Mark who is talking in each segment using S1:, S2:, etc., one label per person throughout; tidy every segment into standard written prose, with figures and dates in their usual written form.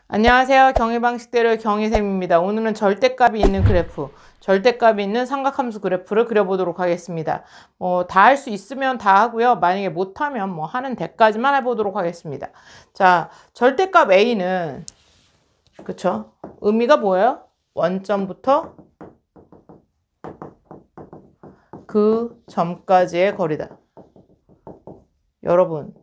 S1: 안녕하세요. 경희방식대로의 경희쌤입니다. 오늘은 절대값이 있는 그래프, 절대값이 있는 삼각함수 그래프를 그려보도록 하겠습니다. 다 할 수 있으면 다 하고요. 만약에 못하면 하는 데까지만 해보도록 하겠습니다. 자, 절대값 A는, 그쵸? 의미가 뭐예요? 원점부터 그 점까지의 거리다. 여러분,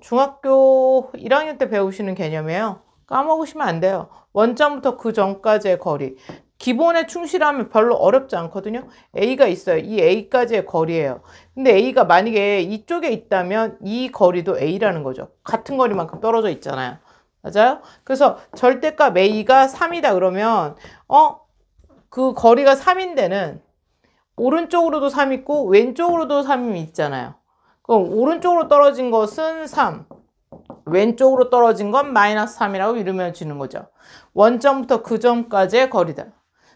S1: 중학교 1학년 때 배우시는 개념이에요. 까먹으시면 안 돼요. 원점부터 그 전까지의 거리. 기본에 충실하면 별로 어렵지 않거든요. A가 있어요. 이 A까지의 거리예요. 근데 A가 만약에 이쪽에 있다면 이 거리도 A라는 거죠. 같은 거리만큼 떨어져 있잖아요. 맞아요? 그래서 절대값 A가 3이다 그러면 그 거리가 3인 데는 오른쪽으로도 3 있고 왼쪽으로도 3이 있잖아요. 그럼 오른쪽으로 떨어진 것은 3. 왼쪽으로 떨어진 건 마이너스 3이라고 이루어지는 거죠. 원점부터 그 점까지의 거리다.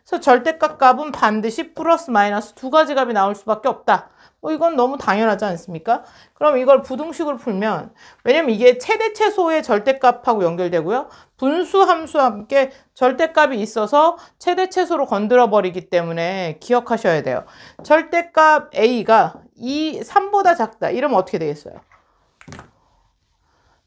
S1: 그래서 절대값 값은 반드시 플러스 마이너스 두 가지 값이 나올 수밖에 없다. 이건 너무 당연하지 않습니까? 그럼 이걸 부등식으로 풀면, 왜냐면 이게 최대 최소의 절대값하고 연결되고요. 분수 함수와 함께 절대값이 있어서 최대 최소로 건드려 버리기 때문에 기억하셔야 돼요. 절대값 A가 이 3보다 작다. 이러면 어떻게 되겠어요?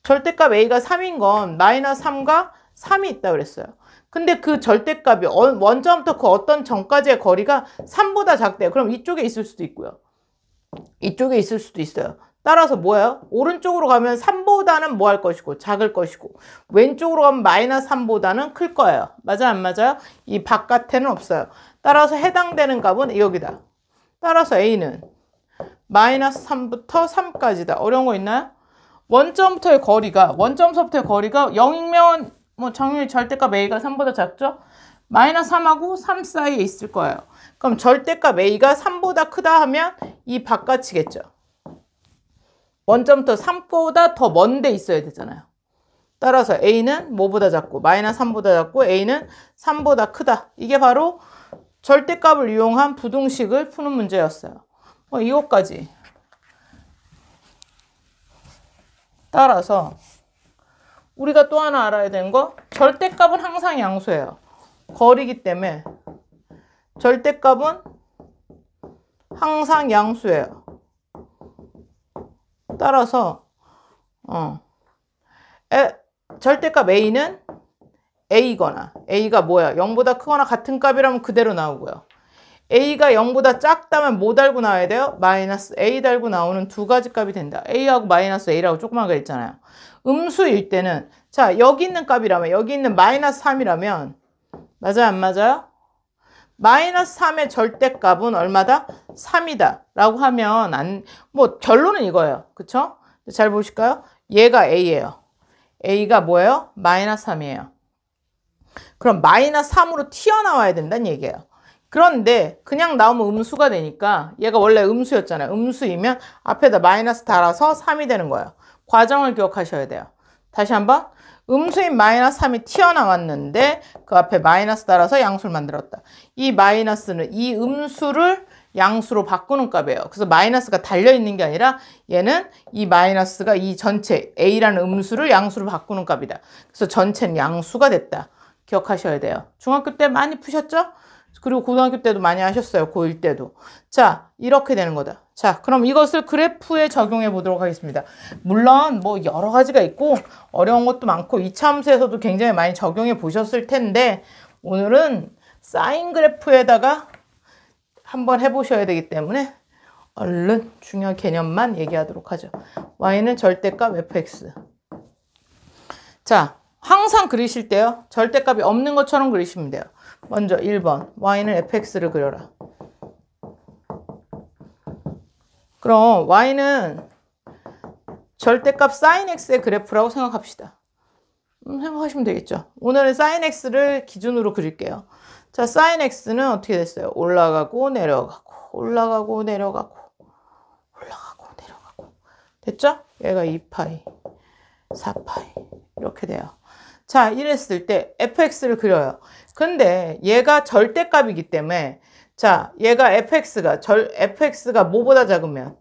S1: 절대값 A가 3인 건 마이너스 3과 3이 있다고 그랬어요. 근데 그 절대값이 원점부터 그 어떤 점까지의 거리가 3보다 작대요. 그럼 이쪽에 있을 수도 있고요. 이쪽에 있을 수도 있어요. 따라서 뭐예요? 오른쪽으로 가면 3보다는 뭐 할 것이고 작을 것이고, 왼쪽으로 가면 마이너스 3보다는 클 거예요. 맞아요? 안 맞아요? 이 바깥에는 없어요. 따라서 해당되는 값은 여기다. 따라서 A는 마이너스 3부터 3까지다. 어려운 거 있나요? 원점부터의 거리가 0이면 당연히 절대값 A가 3보다 작죠? 마이너스 3하고 3 사이에 있을 거예요. 그럼 절대값 A가 3보다 크다 하면 이 바깥이겠죠. 원점부터 3보다 더 먼 데 있어야 되잖아요. 따라서 A는 뭐보다 작고 마이너스 3보다 작고 A는 3보다 크다. 이게 바로 절대값을 이용한 부등식을 푸는 문제였어요. 이것까지. 따라서 우리가 또 하나 알아야 되는 거, 절대값은 항상 양수예요. 거리기 때문에 절대값은 항상 양수예요. 따라서 절대값 A는 A거나, A가 뭐야? 0보다 크거나 같은 값이라면 그대로 나오고요. A가 0보다 작다면 뭐 달고 나와야 돼요? 마이너스 A 달고 나오는 두 가지 값이 된다. A하고 마이너스 A라고 조그만 거 있잖아요. 음수일 때는, 자, 여기 있는 값이라면, 여기 있는 마이너스 3이라면, 맞아요? 안 맞아요? 마이너스 3의 절대값은 얼마다? 3이다. 라고 하면, 결론은 이거예요. 그쵸? 잘 보실까요? 얘가 A예요. A가 뭐예요? 마이너스 3이에요. 그럼 마이너스 3으로 튀어나와야 된다는 얘기예요. 그런데 그냥 나오면 음수가 되니까, 얘가 원래 음수였잖아요. 음수이면 앞에다 마이너스 달아서 3이 되는 거예요. 과정을 기억하셔야 돼요. 다시 한번. 음수인 마이너스 3이 튀어나왔는데 그 앞에 마이너스 달아서 양수를 만들었다. 이 마이너스는 이 음수를 양수로 바꾸는 값이에요. 그래서 마이너스가 달려있는 게 아니라 얘는 이 마이너스가 이 전체 A라는 음수를 양수로 바꾸는 값이다. 그래서 전체는 양수가 됐다. 기억하셔야 돼요. 중학교 때 많이 푸셨죠? 그리고 고등학교 때도 많이 하셨어요. 고1 때도. 자, 이렇게 되는 거다. 자, 그럼 이것을 그래프에 적용해 보도록 하겠습니다. 물론 여러 가지가 있고 어려운 것도 많고 2차 함수에서도 굉장히 많이 적용해 보셨을 텐데, 오늘은 사인 그래프에다가 한번 해보셔야 되기 때문에 얼른 중요한 개념만 얘기하도록 하죠. y는 절대값 fx. 자, 항상 그리실 때요, 절대값이 없는 것처럼 그리시면 돼요. 먼저 1번, y는 fx를 그려라. 그럼 y는 절대값 sin x의 그래프라고 생각합시다. 생각하시면 되겠죠. 오늘은 sin x를 기준으로 그릴게요. 자, sin x는 어떻게 됐어요? 올라가고 내려가고 올라가고 내려가고 올라가고 내려가고. 됐죠? 얘가 2파이 4파이 이렇게 돼요. 자, 이랬을 때 fx를 그려요. 근데 얘가 절대값이기 때문에, 자, 얘가 fx가 뭐보다 작으면,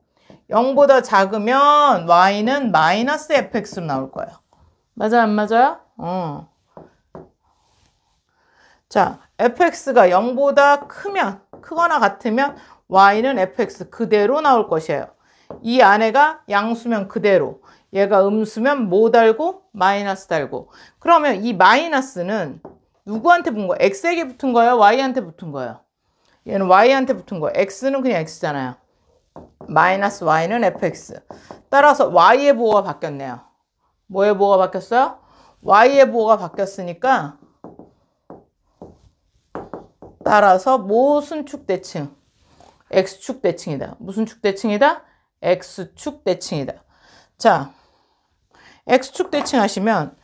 S1: 0보다 작으면 y는 마이너스 fx로 나올 거예요. 맞아요? 안 맞아요? 자, fx가 0보다 크거나 같으면 y는 fx 그대로 나올 것이에요. 이 안에가 양수면 그대로, 얘가 음수면 뭐 달고? 마이너스 달고. 그러면 이 마이너스는 누구한테 붙은 거예요? x에게 붙은 거예요? y한테 붙은 거예요? 얘는 y한테 붙은 거예요. x는 그냥 x잖아요. 마이너스 y는 fx. 따라서 y의 부호가 바뀌었네요. 뭐의 부호가 바뀌었어요? y의 부호가 바뀌었으니까 따라서 무슨 축대칭? x축 대칭이다. 무슨 축 대칭이다? x축 대칭이다. 자, x축 대칭 하시면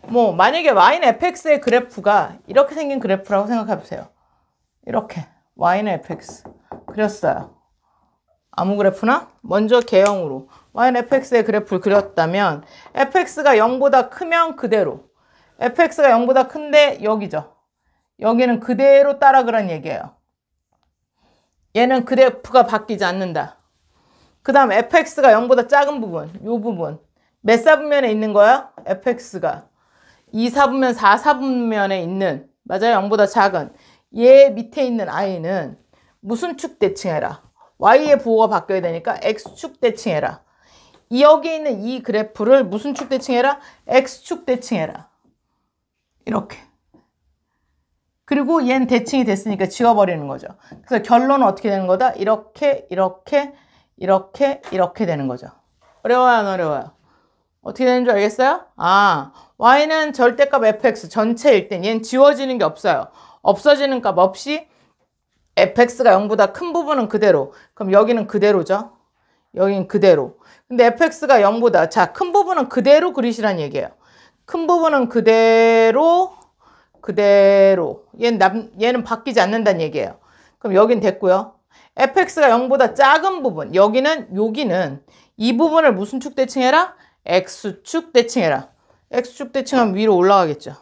S1: 뭐 만약에 y는 fx의 그래프가 이렇게 생긴 그래프라고 생각해 보세요. 이렇게 y는 fx 그렸어요. 아무 그래프나? 먼저 개형으로 y는 fx의 그래프를 그렸다면 fx가 0보다 크면 그대로, fx가 0보다 큰데 여기죠. 여기는 그대로 따라 그란 얘기예요. 얘는 그래프가 바뀌지 않는다. 그 다음 fx가 0보다 작은 부분, 이 부분 몇 사분면에 있는 거야? fx가 2사분면, 4사분면에 있는, 맞아요? 0보다 작은 얘 밑에 있는 i는 무슨 축 대칭해라? y의 부호가 바뀌어야 되니까 x축 대칭해라. 여기 있는 이 그래프를 무슨 축 대칭해라? x축 대칭해라. 이렇게. 그리고 얘는 대칭이 됐으니까 지워버리는 거죠. 그래서 결론은 어떻게 되는 거다? 이렇게, 이렇게, 이렇게, 이렇게 되는 거죠. 어려워요, 안 어려워요? 어떻게 되는 줄 알겠어요? 아, y는 절대값 fx 전체일 땐 얘는 지워지는 게 없어요. 없어지는 값 없이 fx가 0보다 큰 부분은 그대로. 그럼 여기는 그대로죠. 여기는 그대로. 근데 fx가 0보다, 자, 큰 부분은 그대로 그리시란 얘기예요. 큰 부분은 그대로. 얘는 바뀌지 않는다는 얘기예요. 그럼 여긴 됐고요. fx가 0보다 작은 부분, 여기는 이 부분을 무슨 축 대칭해라? x축 대칭해라. x축 대칭하면 위로 올라가겠죠.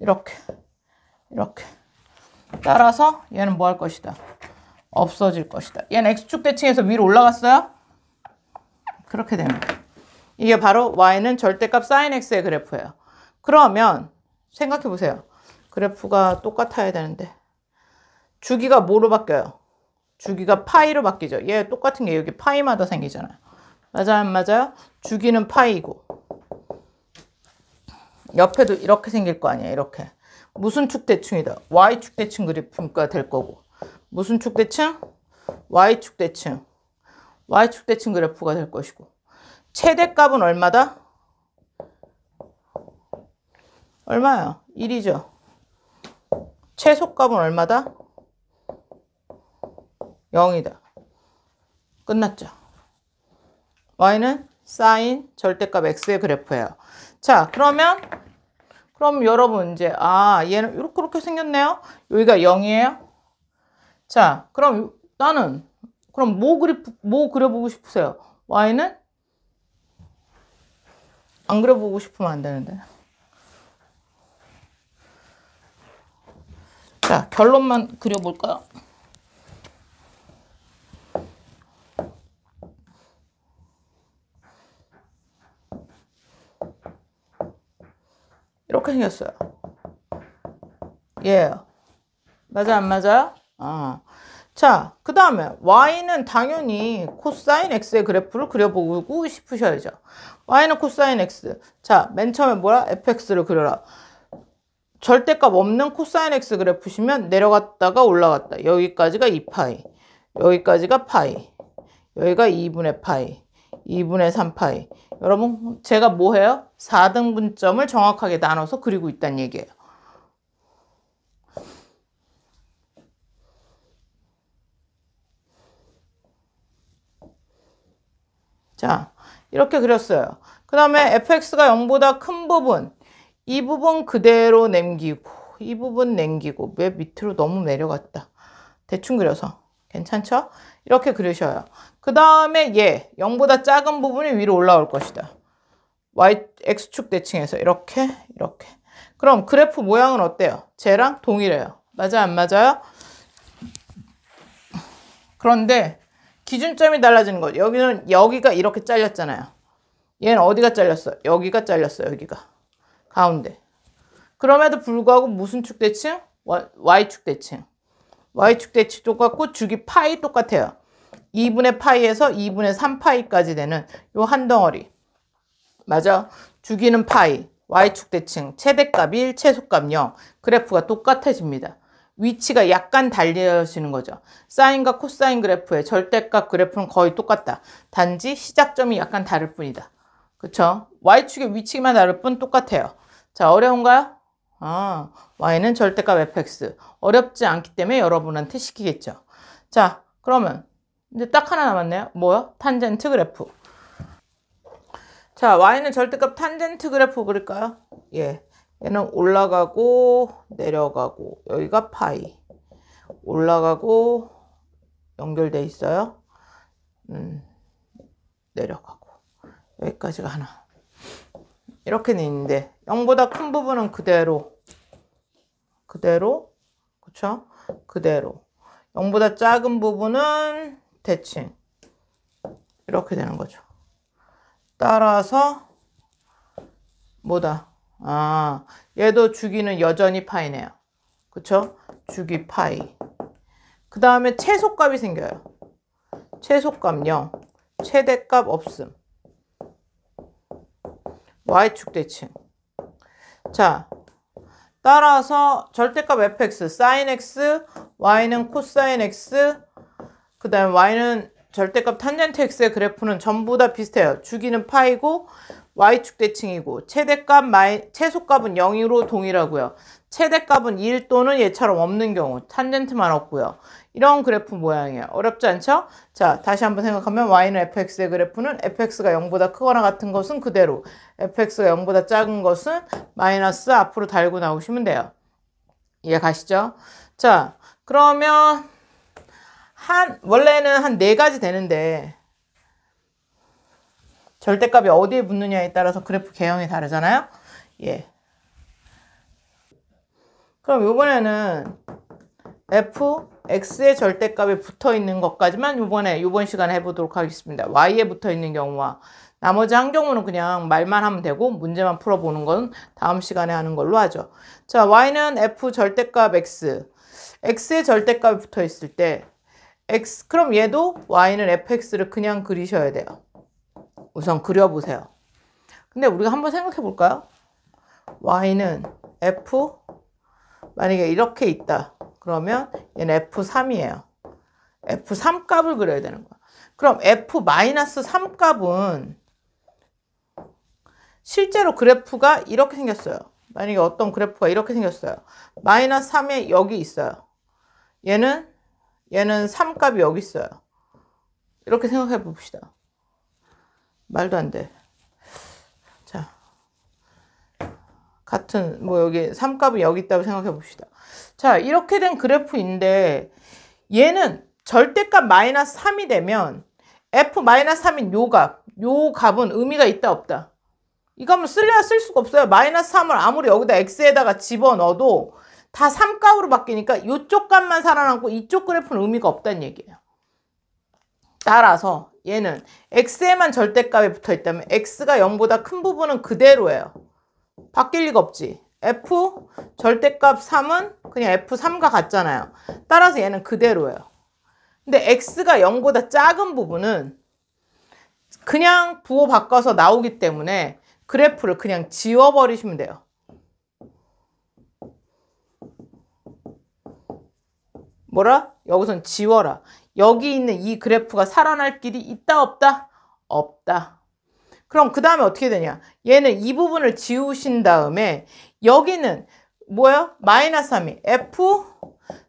S1: 이렇게. 따라서 얘는 뭐 할 것이다? 없어질 것이다. 얘는 x축 대칭해서 위로 올라갔어요? 그렇게 됩니다. 이게 바로 y는 절대값 sin x의 그래프예요. 그러면 생각해 보세요. 그래프가 똑같아야 되는데 주기가 뭐로 바뀌어요? 주기가 파이로 바뀌죠. 얘 똑같은 게 여기 파이마다 생기잖아요. 맞아요, 안 맞아요? 주기는 파이고 옆에도 이렇게 생길 거 아니에요. 이렇게. 무슨 축 대칭이다? y축 대칭 그래프가 될 거고. 무슨 축 대칭? y축 대칭. y축 대칭 그래프가 될 것이고. 최대값은 얼마다? 얼마야? 1이죠. 최소값은 얼마다? 0이다. 끝났죠. y는 sin 절대값 x의 그래프예요. 자, 그럼 여러분 이제 얘는 이렇게 생겼네요. 여기가 0이에요. 자, 그럼 나는 뭐 그려보고 싶으세요? y는 안 그려보고 싶으면 안 되는데. 자, 결론만 그려볼까요? 이렇게 생겼어요. 맞아, 안 맞아요? 자, 그 다음에 y는 당연히 코사인 x의 그래프를 그려보고 싶으셔야죠. y는 코사인 x. 자, 맨 처음에 뭐야? fx를 그려라. 절대값 없는 코사인 x 그래프시면 내려갔다가 올라갔다. 여기까지가 2파이. 여기까지가 파이. 여기가 2분의 파이. 2분의 3파이. 여러분, 제가 뭐 해요? 4등분점을 정확하게 나눠서 그리고 있다는 얘기예요. 자, 이렇게 그렸어요. 그 다음에 fx가 0보다 큰 부분, 이 부분 그대로 남기고, 이 부분 남기고, 왜 밑으로 너무 내려갔다. 대충 그려서. 괜찮죠? 이렇게 그리셔요. 그 다음에 0보다 작은 부분이 위로 올라올 것이다. x축 대칭해서 이렇게. 그럼 그래프 모양은 어때요? 쟤랑 동일해요. 맞아, 안 맞아요? 그런데 기준점이 달라지는 거죠. 여기가 이렇게 잘렸잖아요. 얘는 어디가 잘렸어? 여기가 잘렸어요. 여기가. 가운데. 그럼에도 불구하고 무슨 축 대칭? Y축 대칭. Y축 대칭 똑같고 주기 파이 똑같아요. 2분의 파이에서 2분의 3파이까지 되는 요 한 덩어리. 맞아. 주기는 파이. Y축 대칭. 최대값 1, 최소값 0. 그래프가 똑같아집니다. 위치가 약간 달려지는 거죠. 사인과 코사인 그래프의 절대값 그래프는 거의 똑같다. 단지 시작점이 약간 다를 뿐이다. 그쵸? Y축의 위치만 다를 뿐 똑같아요. 자, 어려운가요? Y는 절대값 fx. 어렵지 않기 때문에 여러분한테 시키겠죠. 자, 그러면 이제 딱 하나 남았네요. 뭐요? 탄젠트 그래프. 자, Y는 절대값 탄젠트 그래프 그릴까요? 예. 얘는 올라가고 내려가고 여기가 파이. 올라가고 연결돼 있어요. 내려가고 여기까지가 하나. 이렇게 돼 있는데 0보다 큰 부분은 그대로 그쵸? 그대로 0보다 작은 부분은 대칭 이렇게 되는 거죠. 따라서 뭐다? 얘도 주기는 여전히 파이네요. 그쵸? 주기 파이. 그 다음에 최소값이 생겨요. 최소값 0. 최대값 없음. Y축 대칭. 자, 따라서 절대값 fx, sin x, y는 코사인 x, 그 다음에 y는 절대값 탄젠트 x의 그래프는 전부 다 비슷해요. 주기는 파이고 Y축 대칭이고 최소값은 0으로 동일하고요. 최대값은 1 또는 얘처럼 없는 경우 탄젠트만 없고요. 이런 그래프 모양이에요. 어렵지 않죠? 자, 다시 한번 생각하면 Y는 fx의 그래프는 fx가 0보다 크거나 같은 것은 그대로 fx가 0보다 작은 것은 마이너스 앞으로 달고 나오시면 돼요. 이해 가시죠? 자, 그러면 원래는 한 4가지 되는데 절대값이 어디에 붙느냐에 따라서 그래프 개형이 다르잖아요. 예. 그럼 이번에는 fx의 절대값에 붙어 있는 것까지만 이번 시간에 해보도록 하겠습니다. y에 붙어 있는 경우와 나머지 한 경우는 그냥 말만 하면 되고 문제만 풀어보는 건 다음 시간에 하는 걸로 하죠. 자, y는 f 절대값 x의 절대값에 붙어 있을 때 그럼 얘도 y는 fx를 그냥 그리셔야 돼요. 우선 그려보세요. 근데 우리가 한번 생각해 볼까요? y는 f 만약에 이렇게 있다. 그러면 얘는 f3이에요. f3 값을 그려야 되는 거야. 그럼 f-3 값은 실제로 그래프가 이렇게 생겼어요. 만약에 어떤 그래프가 이렇게 생겼어요. 마이너스 3에 여기 있어요. 얘는 3 값이 여기 있어요. 이렇게 생각해 봅시다. 말도 안 돼. 자, 같은 여기 3값이 여기 있다고 생각해 봅시다. 자, 이렇게 된 그래프인데 얘는 절대값 마이너스 3이 되면 f-3인 요 값은 의미가 있다 없다? 이거 한번 쓸래야 쓸 수가 없어요. 마이너스 3을 아무리 여기다 x에다가 집어넣어도 다 3값으로 바뀌니까 이쪽 값만 살아남고 이쪽 그래프는 의미가 없다는 얘기예요. 따라서 얘는 x에만 절대값에 붙어있다면 x가 0보다 큰 부분은 그대로예요. 바뀔 리가 없지. f 절대값 3은 그냥 f3과 같잖아요. 따라서 얘는 그대로예요. 근데 x가 0보다 작은 부분은 그냥 부호 바꿔서 나오기 때문에 그래프를 그냥 지워버리시면 돼요. 뭐라? 여기선 지워라. 여기 있는 이 그래프가 살아날 길이 있다 없다? 없다. 그럼 그 다음에 어떻게 되냐? 얘는 이 부분을 지우신 다음에 여기는 뭐예요? 마이너스 3이 f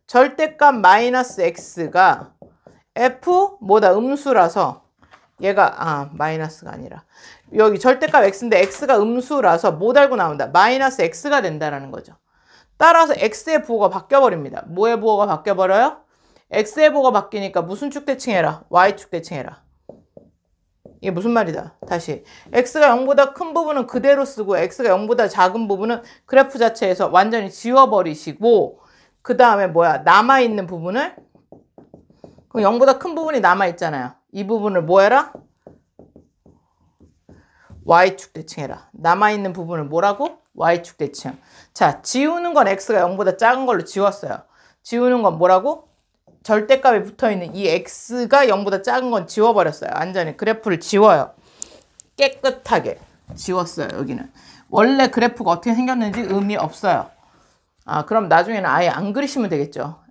S1: 절대값 마이너스 x가 f 음수라서 얘가 마이너스가 아니라 여기 절대값 x인데 x가 음수라서 못 알고 나온다. 마이너스 x가 된다라는 거죠. 따라서 x의 부호가 바뀌어버립니다. 뭐의 부호가 바뀌어버려요? x의 부호가 바뀌니까 무슨 축 대칭해라? y축 대칭해라. 이게 무슨 말이다? 다시 x가 0보다 큰 부분은 그대로 쓰고 x가 0보다 작은 부분은 그래프 자체에서 완전히 지워버리시고 그 다음에 남아있는 부분을 그럼 0보다 큰 부분이 남아있잖아요. 이 부분을 뭐 해라? Y축 대칭해라. 남아있는 부분을 뭐라고? y축 대칭. 자, 지우는 건 x가 0보다 작은 걸로 지웠어요. 지우는 건 뭐라고? 절대값에 붙어있는 이 x가 0보다 작은 건 지워버렸어요. 완전히 그래프를 지워요. 깨끗하게 지웠어요. 여기는. 원래 그래프가 어떻게 생겼는지 의미 없어요. 그럼 나중에는 아예 안 그리시면 되겠죠.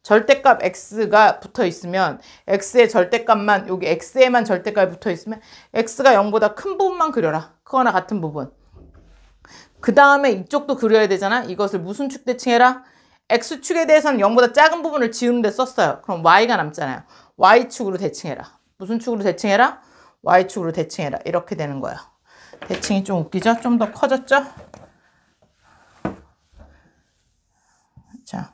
S1: 절대값 x가 붙어 있으면 x의 절대값만, 여기 x에만 절대값이 붙어 있으면 x가 0보다 큰 부분만 그려라. 크거나 같은 부분. 그 다음에 이쪽도 그려야 되잖아. 이것을 무슨 축 대칭해라? x축에 대해서는 0보다 작은 부분을 지우는 데 썼어요. 그럼 y가 남잖아요. y축으로 대칭해라. 무슨 축으로 대칭해라? y축으로 대칭해라. 이렇게 되는 거예요. 대칭이 좀 웃기죠? 좀 더 커졌죠? 자,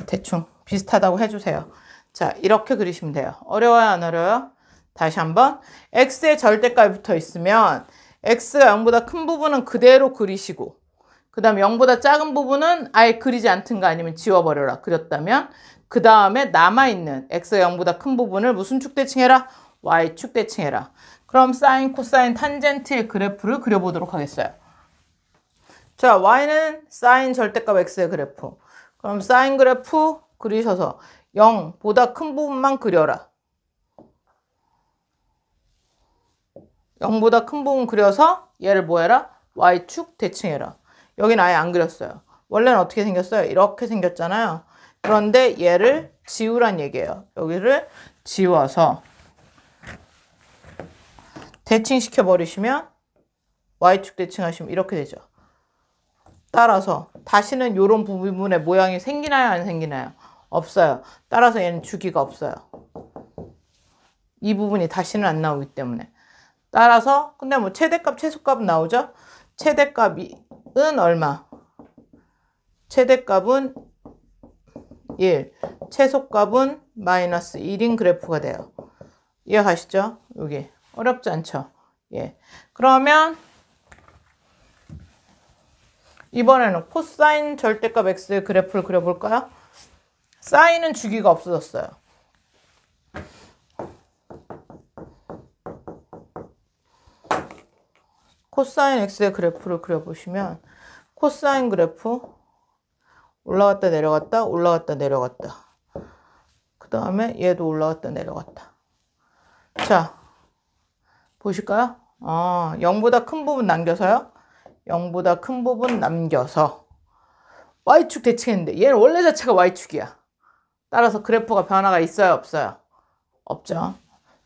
S1: 대충 비슷하다고 해주세요. 자, 이렇게 그리시면 돼요. 어려워요? 안 어려워요? 다시 한번. x의 절대값이 붙어 있으면 x가 0보다 큰 부분은 그대로 그리시고, 그 다음에 0보다 작은 부분은 아예 그리지 않든가 아니면 지워버려라. 그렸다면 그 다음에 남아있는 x가 0보다 큰 부분을 무슨 축 대칭해라? y축 대칭해라. 그럼 사인, 코사인, 탄젠트의 그래프를 그려보도록 하겠어요. 자, y는 사인 절대값 x의 그래프. 그럼 사인 그래프 그리셔서 0보다 큰 부분만 그려라. 0보다 큰 부분 그려서 얘를 뭐 해라? y축 대칭해라. 여기는 아예 안 그렸어요. 원래는 어떻게 생겼어요? 이렇게 생겼잖아요. 그런데 얘를 지우란 얘기예요. 여기를 지워서 대칭시켜 버리시면 y축 대칭하시면 이렇게 되죠. 따라서 다시는 이런 부분의 모양이 생기나요? 안 생기나요? 없어요. 따라서 얘는 주기가 없어요. 이 부분이 다시는 안 나오기 때문에. 따라서 근데 뭐 최대값, 최소값은 나오죠? 최대값은 얼마? 최대값은 1, 최소값은 마이너스 1인 그래프가 돼요. 이해가시죠? 여기 어렵지 않죠? 예. 그러면 이번에는 코사인 절대값 x의 그래프를 그려볼까요? 사인은 주기가 없어졌어요. 코사인 x의 그래프를 그려보시면 코사인 그래프 올라갔다 내려갔다 올라갔다 내려갔다, 그 다음에 얘도 올라갔다 내려갔다. 자, 보실까요? 0보다 큰 부분 남겨서요. 0보다 큰 부분 남겨서 y축 대칭했는데 얘는 원래 자체가 y축이야. 따라서 그래프가 변화가 있어요? 없어요? 없죠.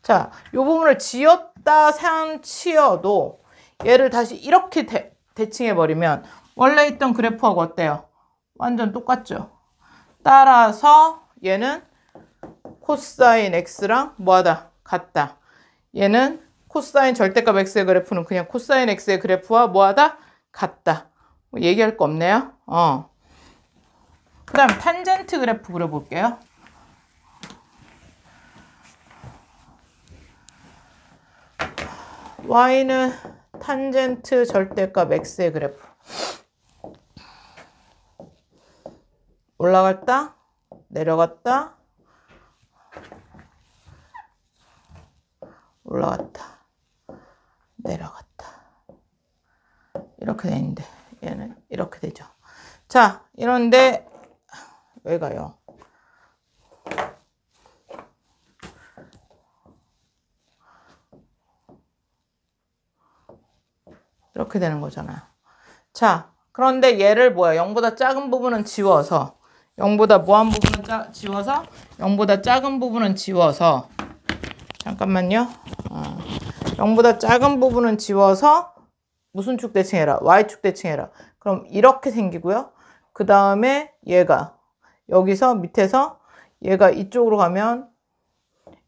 S1: 자, 이 부분을 지었다 치어도 얘를 다시 이렇게 대칭해버리면 원래 있던 그래프하고 어때요? 완전 똑같죠. 따라서 얘는 코사인 x랑 뭐하다? 같다. 얘는 코사인 절대값 x의 그래프는 그냥 코사인 x의 그래프와 뭐하다? 같다. 뭐 얘기할 거 없네요. 그 다음 탄젠트 그래프 그려볼게요. y는 탄젠트 절대값 x의 그래프. 올라갔다, 내려갔다, 올라갔다, 내려갔다. 이렇게 돼 있는데 얘는 이렇게 되죠. 자, 이런데 왜 가요? 이렇게 되는 거잖아요. 자, 그런데 얘를 뭐야? 0보다 작은 부분은 지워서 0보다 뭐한 부분은 지워서 0보다 작은 부분은 지워서 잠깐만요. 0보다 작은 부분은 지워서 무슨 축 대칭해라? y축 대칭해라. 그럼 이렇게 생기고요. 그 다음에 얘가 여기서 밑에서 얘가 이쪽으로 가면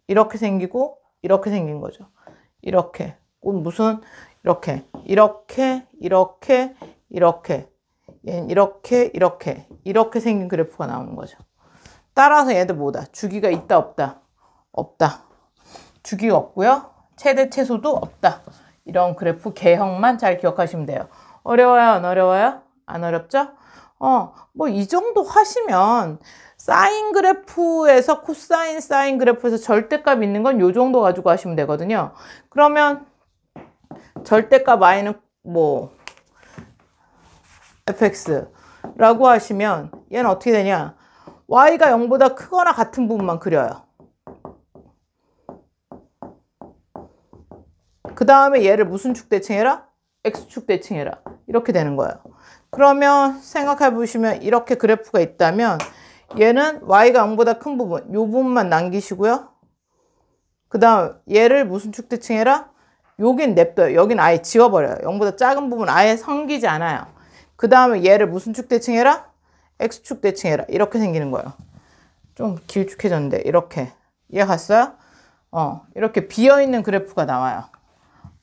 S1: 이렇게 생기고 이렇게 생긴 거죠. 이렇게 무슨 이렇게 이렇게 이렇게 이렇게 얘는 이렇게 이렇게 이렇게 생긴 그래프가 나오는 거죠. 따라서 얘들 뭐다? 주기가 있다 없다? 없다. 주기가 없고요. 최대 최소도 없다. 이런 그래프 개형만 잘 기억하시면 돼요. 어려워요? 안 어려워요? 안 어렵죠? 뭐 이 정도 하시면 사인 그래프에서 코사인 사인 그래프에서 절대값 있는 건 요 정도 가지고 하시면 되거든요. 그러면 절대값 y는 뭐 fx라고 하시면 얘는 어떻게 되냐? y가 0보다 크거나 같은 부분만 그려요. 그 다음에 얘를 무슨 축 대칭해라? x축 대칭해라. 이렇게 되는 거예요. 그러면 생각해 보시면 이렇게 그래프가 있다면 얘는 y가 0보다 큰 부분, 이 부분만 남기시고요. 그 다음 얘를 무슨 축 대칭해라? 여긴 냅둬요. 여긴 아예 지워버려요. 0보다 작은 부분 아예 섬기지 않아요. 그 다음에 얘를 무슨 축 대칭해라? x축 대칭해라. 이렇게 생기는 거예요. 좀 길쭉해졌는데 이렇게. 이해 갔어요? 이렇게 비어있는 그래프가 나와요.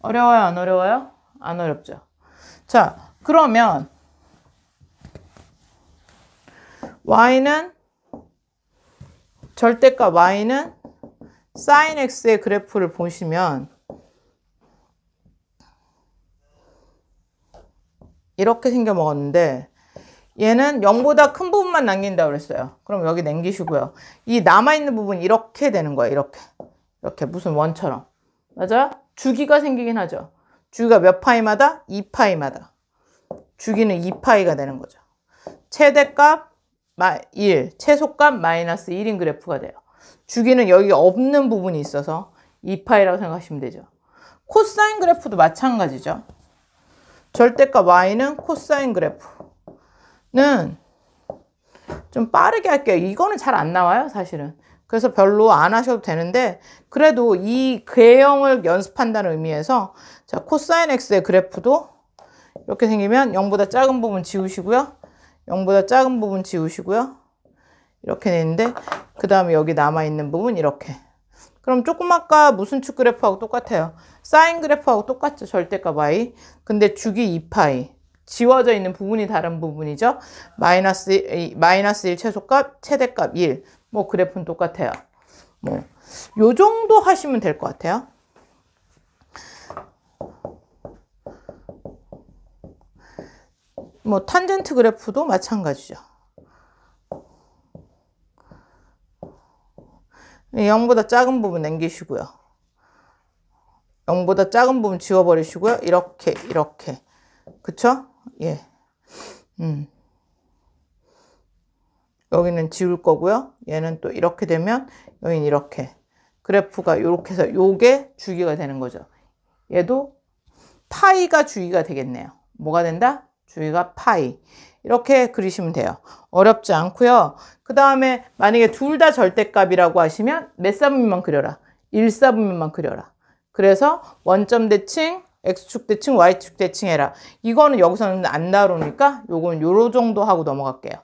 S1: 어려워요? 안 어려워요? 안 어렵죠? 자, 그러면 y는 절대값 y는 sin x의 그래프를 보시면 이렇게 생겨 먹었는데 얘는 0보다 큰 부분만 남긴다고 그랬어요. 그럼 여기 남기시고요. 이 남아있는 부분 이렇게 되는 거예요. 이렇게 무슨 원처럼. 맞아요? 주기가 생기긴 하죠. 주기가 몇 파이마다? 2파이마다. 주기는 2파이가 되는 거죠. 최대값 1, 최소값 마이너스 1인 그래프가 돼요. 주기는 여기 없는 부분이 있어서 2파이라고 생각하시면 되죠. 코사인 그래프도 마찬가지죠. 절대값 y는 코사인 그래프는 좀 빠르게 할게요. 이거는 잘 안 나와요, 사실은. 그래서 별로 안 하셔도 되는데 그래도 이 궤형을 연습한다는 의미에서 자, 코사인 x의 그래프도 이렇게 생기면 0보다 작은 부분 지우시고요. 0보다 작은 부분 지우시고요. 이렇게 되는데 그 다음에 여기 남아있는 부분 이렇게. 그럼 조금 아까 무슨 축 그래프하고 똑같아요. 사인 그래프하고 똑같죠. 절대값 y. 근데 주기 2파이. 지워져 있는 부분이 다른 부분이죠. 마이너스 1 최소값, 최대값 1. 뭐 그래프는 똑같아요. 뭐 요 정도 하시면 될 것 같아요. 뭐 탄젠트 그래프도 마찬가지죠. 0보다 작은 부분 남기시고요. 0보다 작은 부분 지워버리시고요. 이렇게. 그쵸? 예. 여기는 지울 거고요. 얘는 또 이렇게 되면 여기는 이렇게. 그래프가 이렇게 해서 요게 주기가 되는 거죠. 얘도 파이가 주기가 되겠네요. 뭐가 된다? 주기가 파이. 이렇게 그리시면 돼요. 어렵지 않고요. 그 다음에 만약에 둘 다 절대값이라고 하시면 몇 사분면만 그려라? 1사분면만 그려라. 그래서 원점 대칭, x축 대칭, y축 대칭 해라. 이거는 여기서는 안 나오니까 요건 요로 정도 하고 넘어갈게요.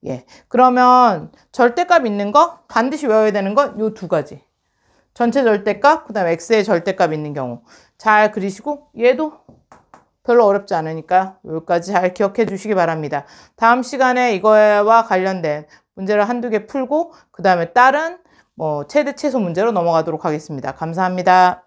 S1: 예. 그러면 절대값 있는 거 반드시 외워야 되는 건 요 두 가지. 전체 절대값, 그 다음에 x의 절대값 있는 경우. 잘 그리시고 얘도 별로 어렵지 않으니까 여기까지 잘 기억해 주시기 바랍니다. 다음 시간에 이거와 관련된 문제를 한두 개 풀고 그 다음에 다른 최대 최소 문제로 넘어가도록 하겠습니다. 감사합니다.